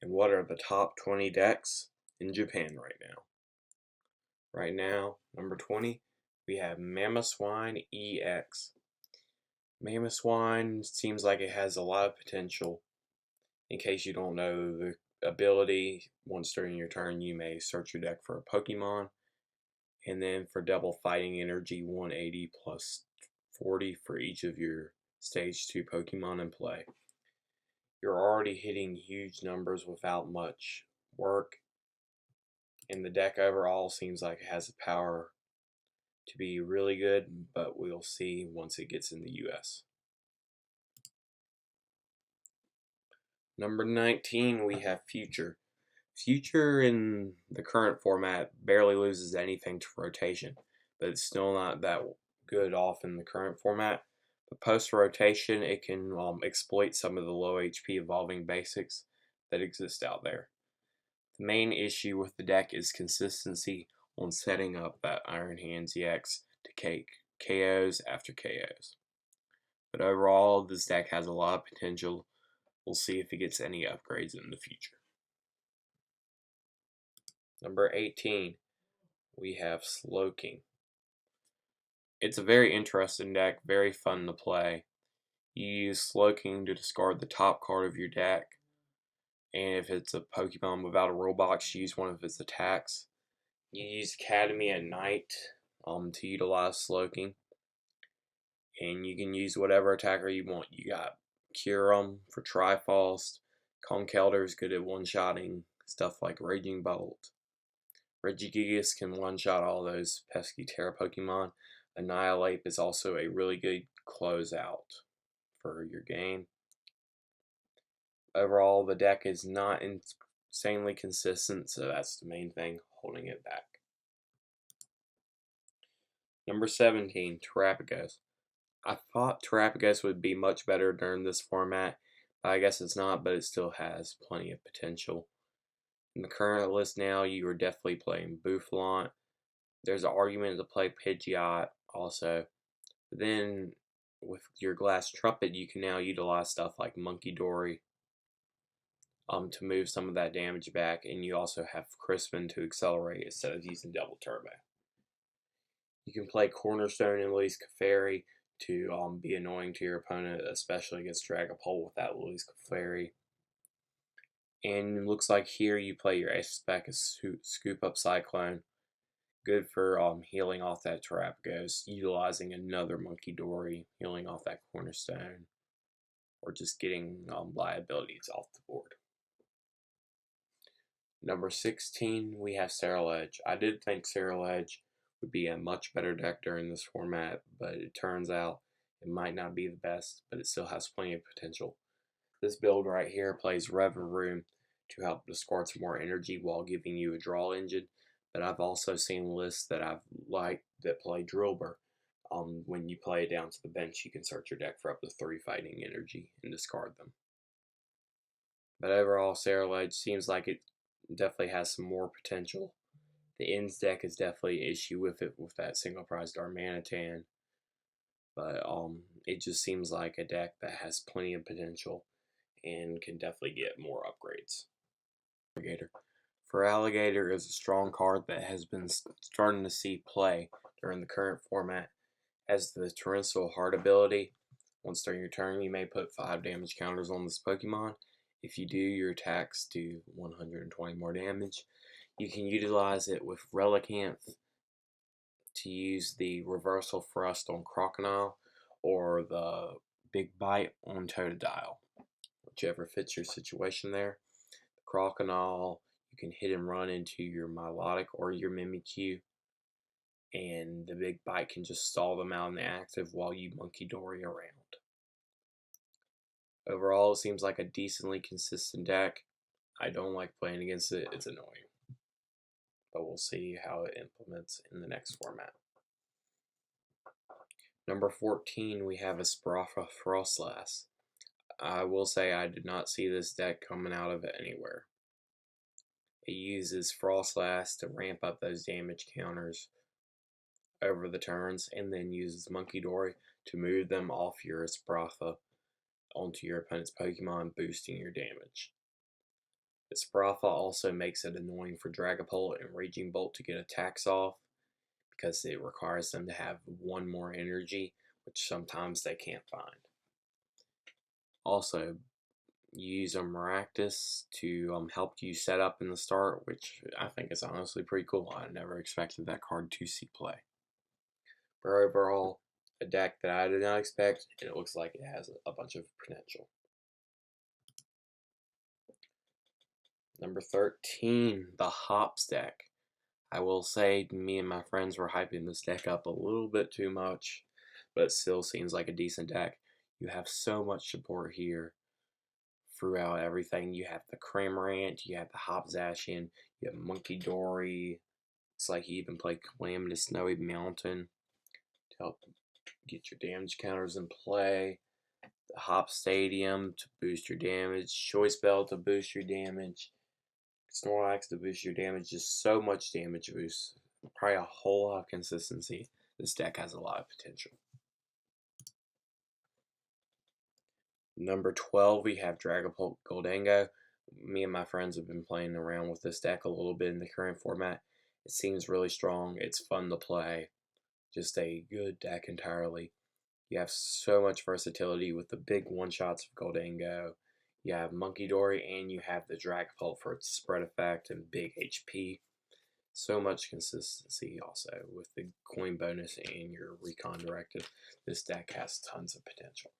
And what are the top 20 decks in Japan right now? Right now, number 20, we have Mamoswine EX. Mamoswine seems like it has a lot of potential. In case you don't know the ability, once during your turn you may search your deck for a Pokemon, and then for double fighting energy 180 plus 40 for each of your stage 2 Pokemon in play. You're already hitting huge numbers without much work, and the deck overall seems like it has the power to be really good, but we'll see once it gets in the US. Number 19, we have Future. Future in the current format barely loses anything to rotation, but it's still not that good off in the current format. But post rotation, it can exploit some of the low HP evolving basics that exist out there. The main issue with the deck is consistency on setting up that Iron Hands EX to KOs after KOs. But overall, this deck has a lot of potential. We'll see if it gets any upgrades in the future. Number 18, we have Slowking. It's a very interesting deck, very fun to play. You use Slowking to discard the top card of your deck, and if it's a Pokemon without a rule box, you use one of its attacks. You use Academy at night to utilize Slowking, and you can use whatever attacker you want. You got Kyurem for Triforce. Conkeldurr is good at one-shotting stuff like Raging Bolt. Regigigas can one-shot all those pesky Terra Pokemon. Annihilape is also a really good closeout for your game. Overall, the deck is not insanely consistent, so that's the main thing holding it back. Number 17, Terapagos. I thought Terapagos would be much better during this format, but I guess it's not, but it still has plenty of potential. In the current list now, you are definitely playing Bouffalant. There's an argument to play Pidgeot also. But then, with your Glass Trumpet, you can now utilize stuff like Munkidori to move some of that damage back, and you also have Crispin to accelerate instead of using Double Turbo. You can play Cornerstone and Luis Clefairy to be annoying to your opponent, especially against Dragapult without Luis Clefairy. And it looks like here you play your Ace Spec as Scoop Up Cyclone. Good for healing off that Terapagos, utilizing another Munkidori, healing off that Cornerstone, or just getting liabilities off the board. Number 16, we have Ceruledge. I did think Ceruledge would be a much better deck during this format, but it turns out it might not be the best, but it still has plenty of potential. This build right here plays Revavroom to help discard some more energy while giving you a draw engine, but I've also seen lists that I've liked that play Drillbur. When you play it down to the bench, you can search your deck for up to 3 fighting energy and discard them. But overall, Ceruledge seems like it definitely has some more potential. The Ends deck is definitely an issue with it, with that single prize Darmanitan. But it just seems like a deck that has plenty of potential and can definitely get more upgrades. Alligator. Feraligatr is a strong card that has been starting to see play during the current format. Has the Torrential Heart ability. Once during your turn, you may put 5 damage counters on this Pokemon. If you do, your attacks do 120 more damage. You can utilize it with Relicanth to use the Reversal Thrust on Crocodile or the Big Bite on Totodile, whichever fits your situation there. The Crocodile, you can hit and run into your Milotic or your Mimikyu, and the Big Bite can just stall them out in the active while you Munkidori around. Overall, it seems like a decently consistent deck. I don't like playing against it, it's annoying. But we'll see how it implements in the next format. Number 14, we have a Sprofa Froslass. I will say I did not see this deck coming out of it anywhere. It uses Froslass to ramp up those damage counters over the turns, and then uses Munkidori to move them off your Sprofa onto your opponent's Pokemon, boosting your damage. This Bratha also makes it annoying for Dragapult and Raging Bolt to get attacks off because it requires them to have one more energy, which sometimes they can't find. Also, you use a Maractus to help you set up in the start, which I think is honestly pretty cool. I never expected that card to see play. But overall, a deck that I did not expect, and it looks like it has a bunch of potential. Number 13, the Hops deck. I will say me and my friends were hyping this deck up a little bit too much, but it still seems like a decent deck. You have so much support here throughout everything. You have the Cramorant, you have the Hop Zacian, you have Munkidori. It's like you even play Calamitous Snowy Mountain to help get your damage counters in play. The Hop Stadium to boost your damage. Choice Bell to boost your damage. Snorlax to boost your damage. Just so much damage boost. Probably a whole lot of consistency. This deck has a lot of potential. Number 12, we have Dragapult Gholdengo. Me and my friends have been playing around with this deck a little bit in the current format. It seems really strong. It's fun to play. Just a good deck entirely. You have so much versatility with the big one-shots of Gholdengo. You have Munkidori and you have the Dragapult for its spread effect and big HP. So much consistency also with the coin bonus and your recon directive. This deck has tons of potential.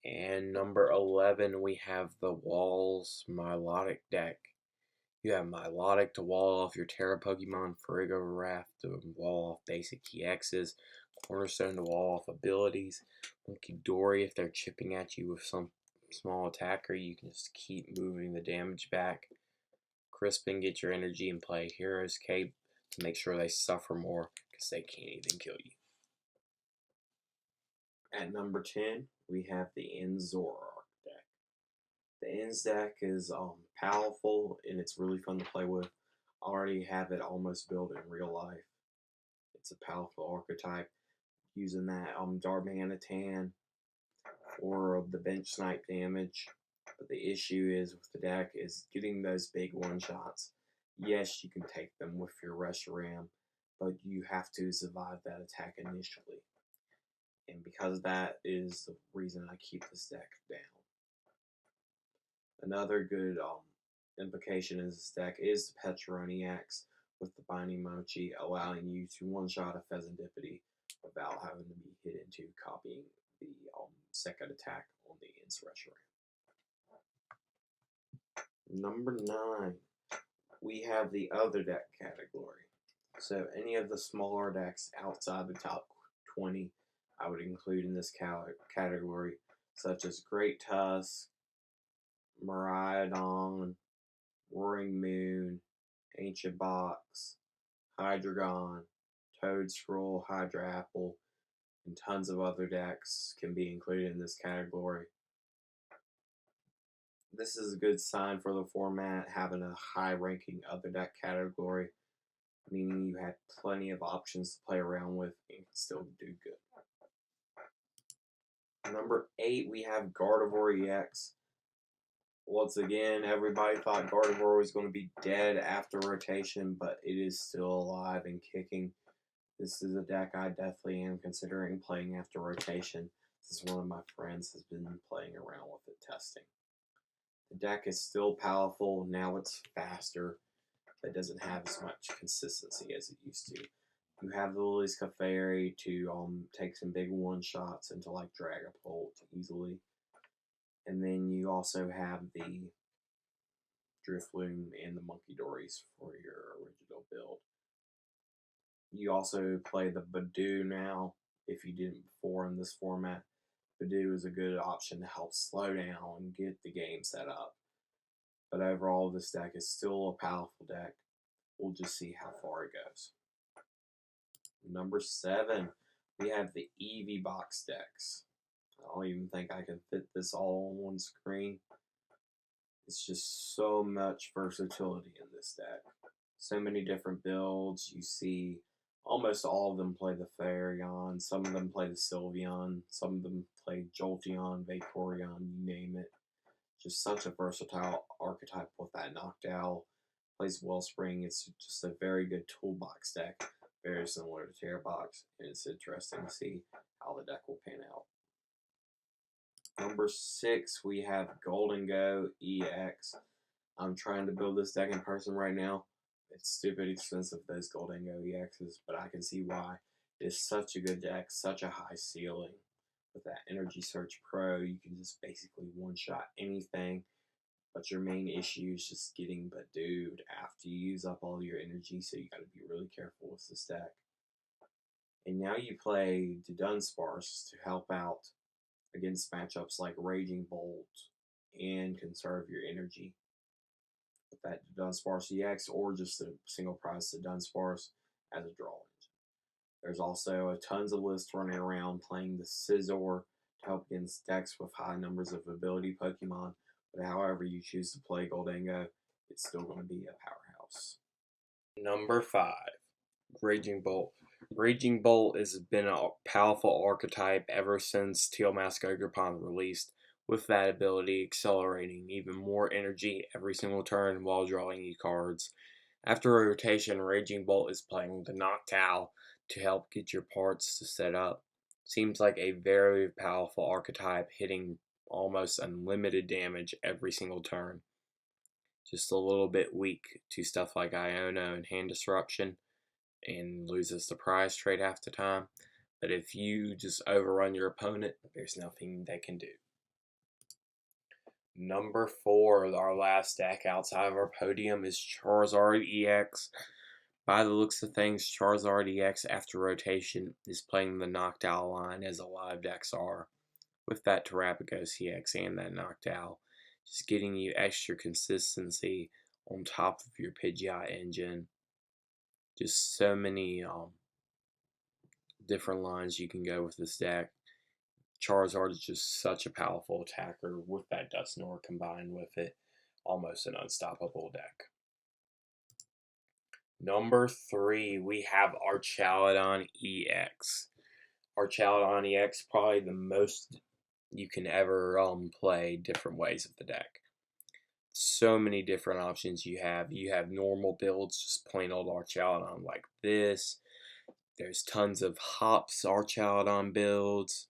And number 11, we have the Walls Milotic deck. You have Milotic to wall off your Terra Pokemon, Farigiraf to wall off basic EXs, Cornerstone to wall off abilities, Munkidori if they're chipping at you with some small attacker, you can just keep moving the damage back. Crispin, get your energy and play Hero's Cape to make sure they suffer more because they can't even kill you. At number 10, we have the Zoroark deck. The Ends deck is powerful and it's really fun to play with. I already have it almost built in real life. It's a powerful archetype. Using that Darmanitan or the bench snipe damage. But the issue is with the deck is getting those big one-shots. Yes, you can take them with your Reshiram, but you have to survive that attack initially. And because that is the reason I keep this deck down. Another good implication in this deck is the Petroniax with the Binding Mochi, allowing you to one-shot a Pheasantipity without having to be hit into copying the second attack on the Reshiram. Number 9, we have the other deck category. So any of the smaller decks outside the top 20, I would include in this category, such as Great Tusk, Miraidon, Roaring Moon, Ancient Box, Hydreigon, Toedscroll, Hydra Apple, and tons of other decks can be included in this category. This is a good sign for the format, having a high-ranking other deck category, meaning you have plenty of options to play around with and can still do good. Number 8, we have Gardevoir EX. Once again, everybody thought Gardevoir was going to be dead after rotation, but it is still alive and kicking. This is a deck I definitely am considering playing after rotation. This is one of my friends has been playing around with it, testing. The deck is still powerful. Now it's faster, but it doesn't have as much consistency as it used to. You have the Lily's Clefairy to take some big one-shots into like Dragapult easily. And then you also have the Drifloon and the Munkidoris for your original build. You also play the Budew now, if you didn't before in this format. Budew is a good option to help slow down and get the game set up. But overall, this deck is still a powerful deck. We'll just see how far it goes. Number 7, we have the Eevee box decks. I don't even think I can fit this all on one screen. It's just so much versatility in this deck. So many different builds. You see almost all of them play the Flareon, some of them play the Sylveon, some of them play Jolteon, Vaporeon, you name it. Just such a versatile archetype with that Noctowl. Plays Wellspring. It's just a very good toolbox deck, very similar to Terra Box, and it's interesting to see how the deck will pan out. Number 6, we have Gholdengo EX. I'm trying to build this deck in person right now. It's stupid expensive, those Gholdengo EXs, but I can see why. It's such a good deck, such a high ceiling. With that Energy Search Pro, you can just basically one-shot anything, but your main issue is just getting Badooed after you use up all your energy, so you gotta be really careful with this deck. And now you play the Dunsparce to help out against matchups like Raging Bolt and conserve your energy with that Dunsparce EX, or just a single price to Dunsparce as a draw engine. There's also tons of lists running around playing the Scizor to help against decks with high numbers of ability Pokemon, but however you choose to play Gholdengo, it's still going to be a powerhouse. Number 5, Raging Bolt. Raging Bolt has been a powerful archetype ever since Teal Mask Ogerpon released, with that ability accelerating even more energy every single turn while drawing you cards. After rotation, Raging Bolt is playing the Noctowl to help get your parts to set up. Seems like a very powerful archetype, hitting almost unlimited damage every single turn. Just a little bit weak to stuff like Iono and Hand Disruption, and loses the prize trade half the time. But if you just overrun your opponent, there's nothing they can do. Number 4, our last deck outside of our podium, is Charizard EX. By the looks of things, Charizard EX after rotation is playing the Noctowl line as a lot of decks are, with that Terapagos EX and that Noctowl, just getting you extra consistency on top of your Pidgeot engine. Just so many different lines you can go with this deck. Charizard is just such a powerful attacker with that Dusknoir combined with it. Almost an unstoppable deck. Number 3, we have Archaludon EX. Archaludon EX, probably the most you can ever play different ways of the deck. So many different options you have. You have normal builds, just plain old Archaludon like this. There's tons of Hops Archaludon builds.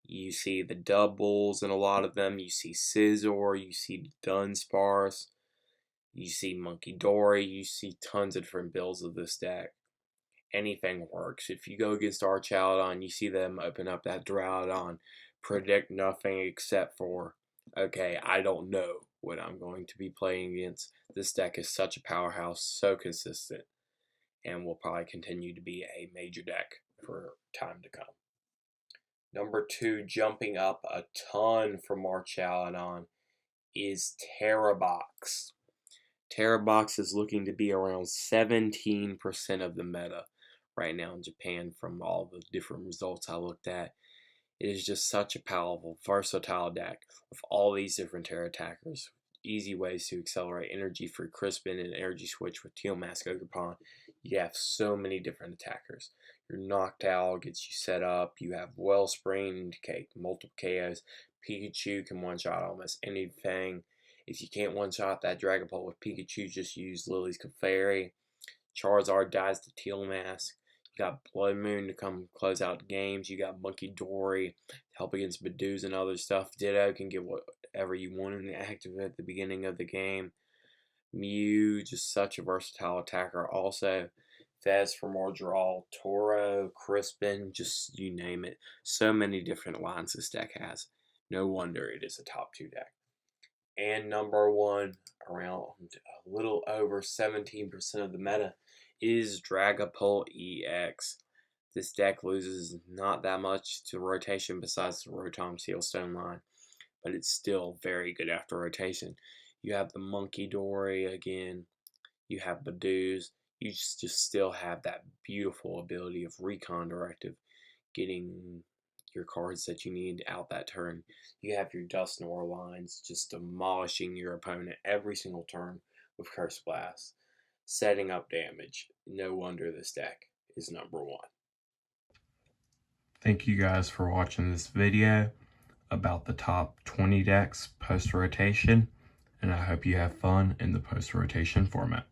You see the doubles in a lot of them. You see Scizor, you see Dunsparce, you see Monkey Dory, you see tons of different builds of this deck. Anything works. If you go against Archaludon, you see them open up that Duraludon, predict nothing except for, okay, I don't know what I'm going to be playing against. This deck is such a powerhouse, so consistent, and will probably continue to be a major deck for time to come. Number 2, jumping up a ton from Archaludon, is Terrabox. Terrabox is looking to be around 17% of the meta right now in Japan from all the different results I looked at. It is just such a powerful, versatile deck with all these different Terra attackers. Easy ways to accelerate energy for Crispin and energy switch with Teal Mask Ogerpon. You have so many different attackers. Your Noctowl gets you set up. You have Wellspring to take multiple KOs. Pikachu can one-shot almost anything. If you can't one-shot that Dragapult with Pikachu, just use Lily's Clefairy. Charizard dies to Teal Mask. You got Blood Moon to come close out games. You got Monkey Dory to help against Badoos and other stuff. Ditto can get whatever you want in the active at the beginning of the game. Mew, just such a versatile attacker. Also, Fez for more draw. Toro, Crispin, just you name it. So many different lines this deck has. No wonder it is a top 2 deck. And number 1, around a little over 17% of the meta, is Dragapult EX. This deck loses not that much to rotation besides the Rotom Sealstone line, but it's still very good after rotation. You have the Monkey Dory again, you have Badoos, you just still have that beautiful ability of Recon Directive, getting your cards that you need out that turn. You have your Dusknoir lines just demolishing your opponent every single turn with Curse Blast, setting up damage. No wonder this deck is number 1. Thank you guys for watching this video. about the top 20 decks post-rotation, and I hope you have fun in the post-rotation format.